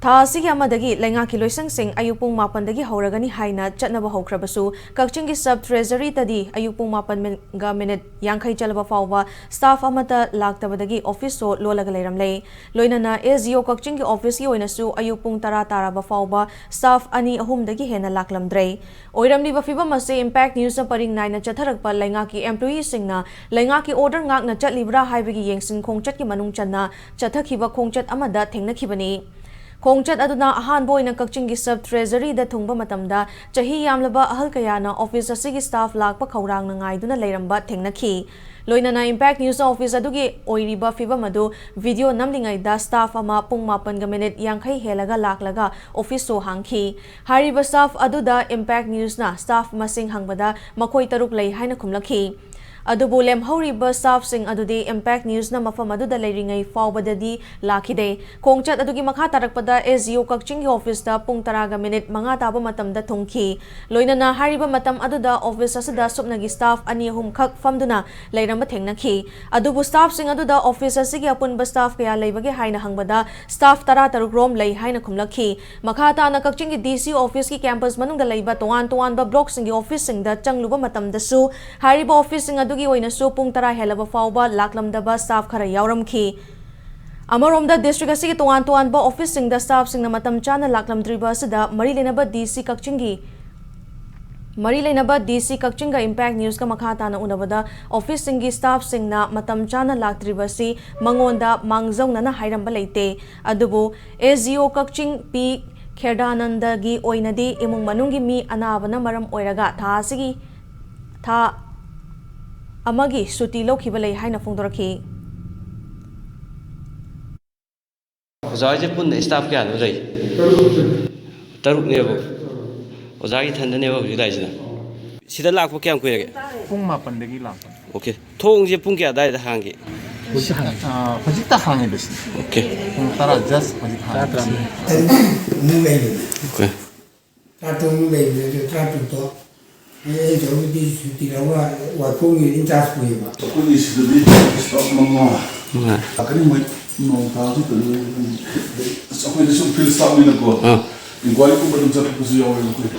ꯊꯥ ꯑꯁꯤꯒꯤ ꯑꯃꯗꯒꯤ ꯂꯩꯉꯥꯛꯀꯤ ꯂꯣꯏꯁꯪꯁꯤꯡ ꯑꯌꯨꯛ ꯄꯨꯡ 8ꯗꯒꯤ ꯍꯧꯔꯒꯅꯤ ꯍꯥꯏꯅ ꯆꯠꯅꯕ ꯍꯧꯈ꯭ꯔꯕꯁꯨ ꯀꯛꯆꯤꯡꯒꯤ ꯁꯕ ꯇ꯭ꯔꯦꯖꯔꯤꯗꯗꯤ ꯑꯌꯨꯛ ꯄꯨꯡ 8ꯒ ꯃꯤꯅꯤꯠ 50 ꯆꯠꯂꯕ ꯐꯥꯎꯕ ꯁ꯭ꯇꯥꯐ ꯑꯃꯠꯇ ꯂꯥꯛꯇꯕꯗꯒꯤ ꯑꯣꯐꯤꯁꯁꯨ ꯂꯣꯜꯂꯒ ꯂꯩꯔꯝꯂꯦ꯫ ꯂꯣꯏꯅꯅ ꯑꯦꯁ.ꯗꯤ.ꯑꯣ ꯀꯛꯆꯤꯡꯒꯤ ꯑꯣꯐꯤꯁꯀꯤ ꯑꯣꯏꯅꯁꯨ ꯑꯌꯨꯛ ꯄꯨꯡ 10 ꯇꯥꯔꯕ ꯐꯥꯎꯕ ꯁ꯭ꯇꯥꯐ 2-3ꯗꯒꯤ ꯍꯦꯟꯅ ꯂꯥꯛꯂꯝꯗ꯭ꯔꯦ꯫ ꯑꯣꯏꯔꯝꯂꯤꯕ ꯐꯤꯚꯝ ꯑꯁꯤ ꯏꯝꯄꯦꯛ ꯅ꯭ꯌꯨꯁꯅ ꯄꯔꯤꯡ ꯅꯥꯏꯅ ꯆꯠꯊꯔꯛꯄ ꯂꯩꯉꯥꯛꯀꯤ ꯑꯦꯝꯄ꯭ꯂꯣꯌꯤꯁꯤꯡꯅ ꯂꯩꯉꯥꯛꯀꯤ ꯑꯣꯔꯗꯔ ꯉꯥꯛꯅ ꯆꯠꯂꯤꯕ꯭ꯔꯥ ꯍꯥꯏꯕꯒꯤ ꯌꯦꯡꯁꯤꯟ ꯈꯣꯡꯆꯠꯀꯤ ꯃꯅꯨꯡ ꯆꯟꯅ ꯆꯠꯊꯈꯤꯕ ꯈꯣꯡꯆꯠ ꯑꯃꯗ ꯊꯦꯡꯅꯈꯤꯕꯅꯤ꯫ ꯈꯣꯡꯆꯠ ꯑꯗꯨꯅ ꯑꯍꯥꯟꯕ ꯑꯣꯏꯅ ꯀꯛꯆꯤꯡꯒꯤ ꯁꯕ ꯇ꯭ꯔꯦꯖꯔꯤꯗ ꯊꯨꯡꯕ ꯃꯇꯝꯗ ꯆꯍꯤ ꯌꯥꯝꯂꯕ ꯑꯍꯜ ꯀꯌꯥꯅ ꯑꯣꯐꯤꯁ ꯑꯁꯤꯒꯤ ꯁ꯭ꯇꯥꯐ ꯂꯥꯛꯄ ꯈꯧꯔꯥꯡꯅ ꯉꯥꯏꯗꯨꯅ ꯂꯩꯔꯝꯕ ꯊꯦꯡꯅꯈꯤ꯫ ꯂꯣꯏꯅꯅ ꯏꯝꯄꯦꯛ ꯅ꯭ꯌꯨꯁꯅ ꯑꯣꯐꯤꯁ ꯑꯗꯨꯒꯤ ꯑꯣꯏꯔꯤꯕ ꯐꯤꯚꯝ ꯑꯗꯨ ꯚꯤꯗꯤꯑꯣ ꯅꯝꯂꯤꯉꯩꯗ ꯁ꯭ꯇꯥꯐ ꯑꯃ ꯄꯨꯡ 8ꯒ ꯃꯤꯅꯤꯠ 50 ꯍꯦꯜꯂꯒ ꯂꯥꯛꯂꯒ ꯑꯣꯐꯤꯁꯁꯨ ꯍꯥꯡꯈꯤ꯫ ꯍꯥꯏꯔꯤꯕ ꯁ꯭ꯇꯥꯐ ꯑꯗꯨꯗ ꯏꯝꯄꯦꯛ ꯅ꯭ꯌꯨꯁꯅ ꯁ꯭ꯇꯥꯐ ꯃꯁꯤꯡ ꯍꯪꯕꯗ ꯃꯈꯣꯏ 6 ꯂꯩ ꯍꯥꯏꯅ ꯈꯨꯝꯂꯛꯈꯤ꯫ ꯑꯗꯨꯕꯨ ꯂꯦꯝꯍꯧꯔꯤꯕ ꯁ꯭ꯇꯥꯐꯁꯤꯡ ꯑꯗꯨꯗꯤ ꯏꯝꯄꯦꯛ ꯅ꯭ꯌꯨꯁꯅ ꯃꯐꯝ ꯑꯗꯨꯗ ꯂꯩꯔꯤꯉꯩ ꯐꯥꯎꯕꯗꯗꯤ ꯂꯥꯛꯈꯤꯗꯦ꯫ ꯈꯣꯡꯆꯠ ꯑꯗꯨꯒꯤ ꯃꯈꯥ ꯇꯥꯔꯛꯄꯗ ꯑꯦꯁ.ꯗꯤ.ꯑꯣ ꯀꯛꯆꯤꯡꯒꯤ ꯑꯣꯐꯤꯁꯇ ꯄꯨꯡ 10ꯒ ꯃꯤꯅꯤꯠ 5 ꯇꯥꯕ ꯃꯇꯝꯗ ꯊꯨꯡꯈꯤ꯫ ꯂꯣꯏꯅꯅ ꯍꯥꯏꯔꯤꯕ ꯃꯇꯝ ꯑꯗꯨꯗ ꯑꯣꯐꯤꯁ ꯑꯁꯤꯗ ꯁꯨꯞꯅꯒꯤ ꯁ꯭ꯇꯥꯐ 2-3 ꯈꯛ ꯐꯝꯗꯨꯅ ꯂꯩꯔꯝꯕ ꯊꯦꯡꯅꯈꯤ꯫ ꯑꯗꯨꯕꯨ ꯁ꯭ꯇꯥꯐꯁꯤꯡ ꯑꯗꯨꯗ ꯑꯣꯐꯤꯁ ꯑꯁꯤꯒꯤ ꯑꯄꯨꯟꯕ ꯁ꯭ꯇꯥꯐ ꯀꯌꯥ ꯂꯩꯕꯒꯦ ꯍꯥꯏꯅ ꯍꯪꯕꯗ ꯁ꯭ꯇꯥꯐ 13 ꯔꯣꯝ ꯂꯩ ꯍꯥꯏꯅ ꯈꯨꯝꯂꯛꯈꯤ꯫ ꯃꯈꯥ ꯇꯥꯅ ꯀꯛꯆꯤꯡꯒꯤ ꯗꯤ.ꯁꯤ ꯑꯣꯐꯤꯁꯀꯤ ꯀꯦꯝꯄꯁ ꯃꯅꯨꯡꯗ ꯂꯩꯕ ꯇꯣꯉꯥꯟ-ꯇꯣꯉꯥꯟꯕ ꯕ꯭ꯂꯣꯛꯁꯤꯡꯒꯤ ꯑꯣꯐꯤꯁꯁꯤꯡꯗ ꯆꯪꯂꯨꯕ ꯃꯇꯝꯗꯁꯨ ꯍꯥꯏꯔꯤꯕ ꯑꯣꯐꯤꯁꯁꯤꯡ ꯑꯗꯨꯒꯤ ꯑꯣꯏꯅꯁꯨ ꯄꯨꯡ 10 ꯍꯦꯜꯂꯕ ꯐꯥꯎꯕ ꯂꯥꯛꯂꯝꯗꯕ ꯁ꯭ꯇꯥꯐ ꯈꯔ ꯌꯥꯎꯔꯝꯈꯤ꯫ ꯑꯃꯔꯣꯝꯗ ꯗꯤꯁꯇ꯭ꯔꯤꯛ ꯑꯁꯤꯒꯤ ꯇꯣꯉꯥꯟ-ꯇꯣꯉꯥꯟꯕ ꯑꯣꯐꯤꯁꯁꯤꯡꯗ ꯁ꯭ꯇꯥꯐꯁꯤꯡꯅ ꯃꯇꯝ ꯆꯥꯅ ꯂꯥꯛꯂꯝꯗ꯭ꯔꯤꯕ ꯑꯁꯤꯗ ꯃꯔꯤ ꯂꯩꯅꯕ ꯗꯤ.ꯁꯤ ꯀꯛꯆꯤꯡꯒ ꯏꯝꯄꯦꯛ ꯅ꯭ꯌꯨꯁꯀ ꯃꯈꯥ ꯇꯥꯅ ꯎꯅꯕꯗ ꯑꯣꯐꯤꯁꯁꯤꯡꯒꯤ ꯁ꯭ꯇꯥꯐꯁꯤꯡꯅ ꯃꯇꯝ ꯆꯥꯅ ꯂꯥꯛꯇ꯭ꯔꯤꯕꯁꯤ ꯃꯉꯣꯟꯗ ꯃꯥꯡꯖꯧꯅꯅ ꯍꯥꯏꯔꯝꯕ ꯂꯩꯇꯦ꯫ ꯑꯗꯨꯕꯨ ꯑꯦꯁ.ꯗꯤ.ꯑꯣ ꯀꯛꯆꯤꯡ ꯄꯤ. ꯈꯦꯔꯗꯥꯅꯟꯗꯒꯤ ꯑꯣꯏꯅꯗꯤ ꯏꯃꯨꯡ ꯃꯅꯨꯡꯒꯤ ꯃꯤ ꯑꯅꯥꯕꯅ ꯃꯔꯝ ꯑꯣꯏꯔꯒ ꯊꯥ ꯑꯃꯒꯤ ꯁꯨꯇꯤ ꯂꯧꯈꯤꯕ ꯂꯩ ꯍꯥꯏꯅ ꯐꯣꯡꯗꯣꯔꯛꯈꯤ꯫ ꯑꯣꯖꯥꯒꯤꯁꯦ ꯄꯨꯟꯅ ꯁ꯭ꯇꯥꯐ ꯀꯌꯥꯅꯣ ꯂꯩ? 6ꯅꯦꯕ꯫ ꯑꯣꯖꯥꯒꯤ ꯊꯟꯗꯅꯦꯕ ꯍꯧꯖꯤꯛ ꯂꯥꯛꯏꯁꯤꯅ꯫ ꯁꯤꯗ ꯂꯥꯛꯄ ꯀꯌꯥꯝ ꯀꯨꯏꯔꯒꯦ? ꯄꯨꯡ 8ꯗꯒꯤ ꯂꯥꯛꯄ꯫ ꯑꯣꯀꯦ. ꯊꯣꯡꯁꯦ ꯄꯨꯡ ꯀꯌꯥ ꯑꯗꯥꯏꯗ ꯍꯥꯡꯒꯦ? ꯍꯧꯖꯤꯛꯇ ꯍꯥꯡꯉꯤꯕꯁꯤ꯫ ꯑꯣꯀꯦ. ꯄꯨꯡ 10 ꯖꯁ ꯍꯧꯖꯤꯛ ꯍꯥꯡꯉꯤ꯫ ꯑꯣꯀꯦ. 13 ꯂꯩꯕꯅꯦ 13ꯗꯣ ꯑꯩ ꯖꯧꯗꯤ ꯁꯨꯇꯤ ꯂꯧꯕ ꯋꯥꯊꯣꯡꯒꯤ ꯏꯟꯆꯥꯔꯖ ꯄꯨꯏꯕ꯫ ꯑꯩꯈꯣꯏꯒꯤ ꯁꯤꯗꯗꯤ ꯁ꯭ꯇꯥꯐ 5 ꯂꯥꯛꯀꯅꯤ ꯃꯣꯏ ꯅꯣꯡ ꯇꯥꯕꯁꯤ ꯀꯩꯅꯣ ꯑꯩꯈꯣꯏꯗ ꯁꯨꯝ ꯐꯤꯜ ꯁ꯭ꯇꯥꯐꯅꯤꯅꯀꯣ ꯏꯟꯀ꯭ꯋꯥꯏꯔꯤꯒꯨꯝꯕ ꯑꯗꯨꯝ ꯆꯠꯄꯁꯨ ꯌꯥꯎꯋꯦꯕ ꯑꯩꯈꯣꯏ꯫